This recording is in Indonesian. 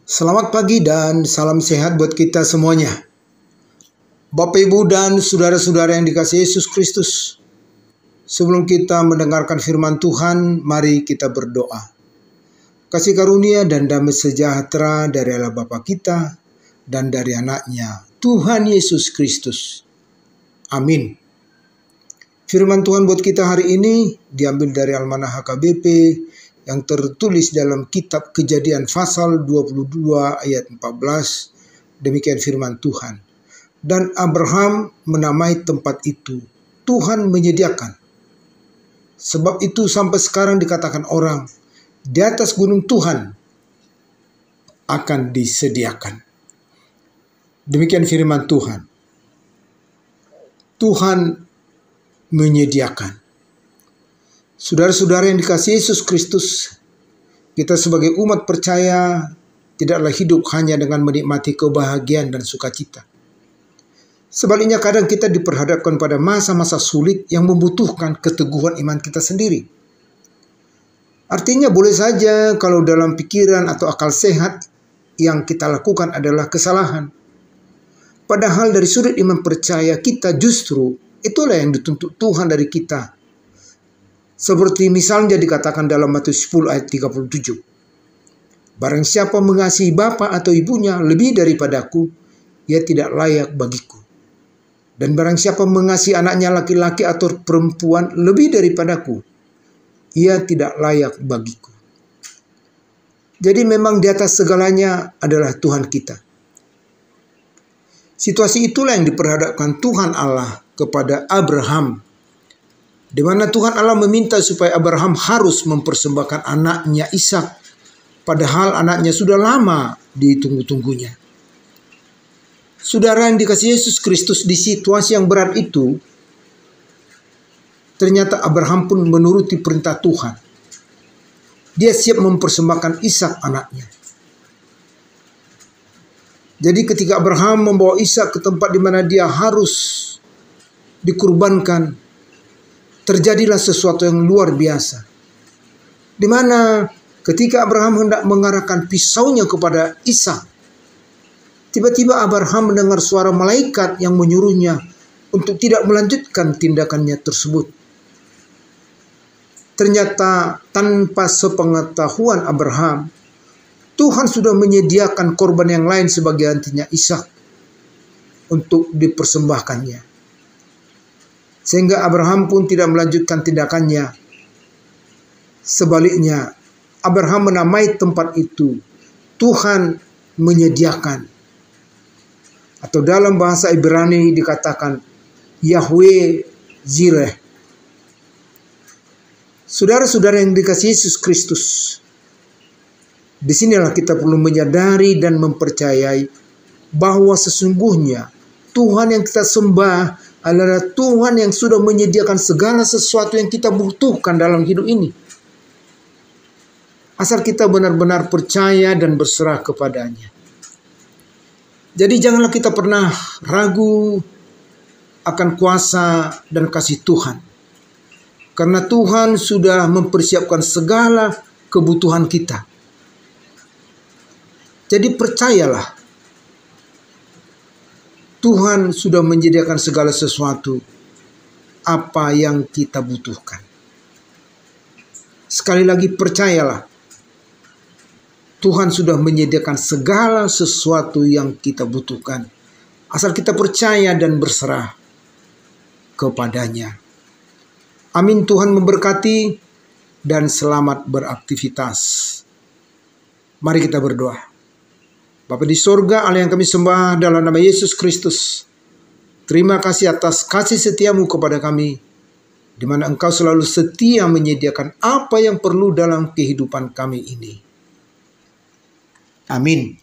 Selamat pagi dan salam sehat buat kita semuanya. Bapak, Ibu, dan saudara-saudara yang dikasihi Yesus Kristus. Sebelum kita mendengarkan firman Tuhan, mari kita berdoa. Kasih karunia dan damai sejahtera dari Allah Bapa kita dan dari anaknya, Tuhan Yesus Kristus. Amin. Firman Tuhan buat kita hari ini diambil dari Almanah HKBP yang tertulis dalam kitab Kejadian pasal 22 ayat 14. Demikian firman Tuhan. Dan Abraham menamai tempat itu Tuhan menyediakan. Sebab itu sampai sekarang dikatakan orang, di atas gunung Tuhan akan disediakan. Demikian firman Tuhan. Tuhan menyediakan. Saudara-saudara yang dikasihi Yesus Kristus, kita sebagai umat percaya tidaklah hidup hanya dengan menikmati kebahagiaan dan sukacita. Sebaliknya kadang kita diperhadapkan pada masa-masa sulit yang membutuhkan keteguhan iman kita sendiri. Artinya boleh saja kalau dalam pikiran atau akal sehat yang kita lakukan adalah kesalahan. Padahal dari sudut iman percaya kita justru itulah yang dituntut Tuhan dari kita. Seperti misalnya dikatakan dalam Matius 10 ayat 37. Barang siapa mengasihi bapa atau ibunya lebih daripadaku, ia tidak layak bagiku. Dan barang siapa mengasihi anaknya laki-laki atau perempuan lebih daripadaku, ia tidak layak bagiku. Jadi memang di atas segalanya adalah Tuhan kita. Situasi itulah yang diperhadapkan Tuhan Allah kepada Abraham, di mana Tuhan Allah meminta supaya Abraham harus mempersembahkan anaknya Ishak, padahal anaknya sudah lama ditunggu-tunggunya. Saudara yang dikasihi Yesus Kristus, di situasi yang berat itu, ternyata Abraham pun menuruti perintah Tuhan. Dia siap mempersembahkan Ishak anaknya. Jadi ketika Abraham membawa Ishak ke tempat di mana dia harus dikurbankan, terjadilah sesuatu yang luar biasa. Di mana ketika Abraham hendak mengarahkan pisaunya kepada Ishak, tiba-tiba Abraham mendengar suara malaikat yang menyuruhnya untuk tidak melanjutkan tindakannya tersebut. Ternyata tanpa sepengetahuan Abraham, Tuhan sudah menyediakan korban yang lain sebagai gantinya Ishak untuk dipersembahkannya. Sehingga Abraham pun tidak melanjutkan tindakannya. Sebaliknya, Abraham menamai tempat itu Tuhan menyediakan. Atau dalam bahasa Ibrani dikatakan Yahweh Jireh. Saudara-saudara yang dikasihi Yesus Kristus, disinilah kita perlu menyadari dan mempercayai bahwa sesungguhnya Tuhan yang kita sembah adalah Tuhan yang sudah menyediakan segala sesuatu yang kita butuhkan dalam hidup ini. Asal kita benar-benar percaya dan berserah kepadanya. Jadi janganlah kita pernah ragu akan kuasa dan kasih Tuhan. Karena Tuhan sudah mempersiapkan segala kebutuhan kita. Jadi percayalah, Tuhan sudah menyediakan segala sesuatu apa yang kita butuhkan. Sekali lagi percayalah, Tuhan sudah menyediakan segala sesuatu yang kita butuhkan. Asal kita percaya dan berserah kepadanya. Amin. Tuhan memberkati dan selamat beraktivitas. Mari kita berdoa. Bapa di sorga, Allah yang kami sembah dalam nama Yesus Kristus. Terima kasih atas kasih setiamu kepada kami, di mana Engkau selalu setia menyediakan apa yang perlu dalam kehidupan kami ini. Amin.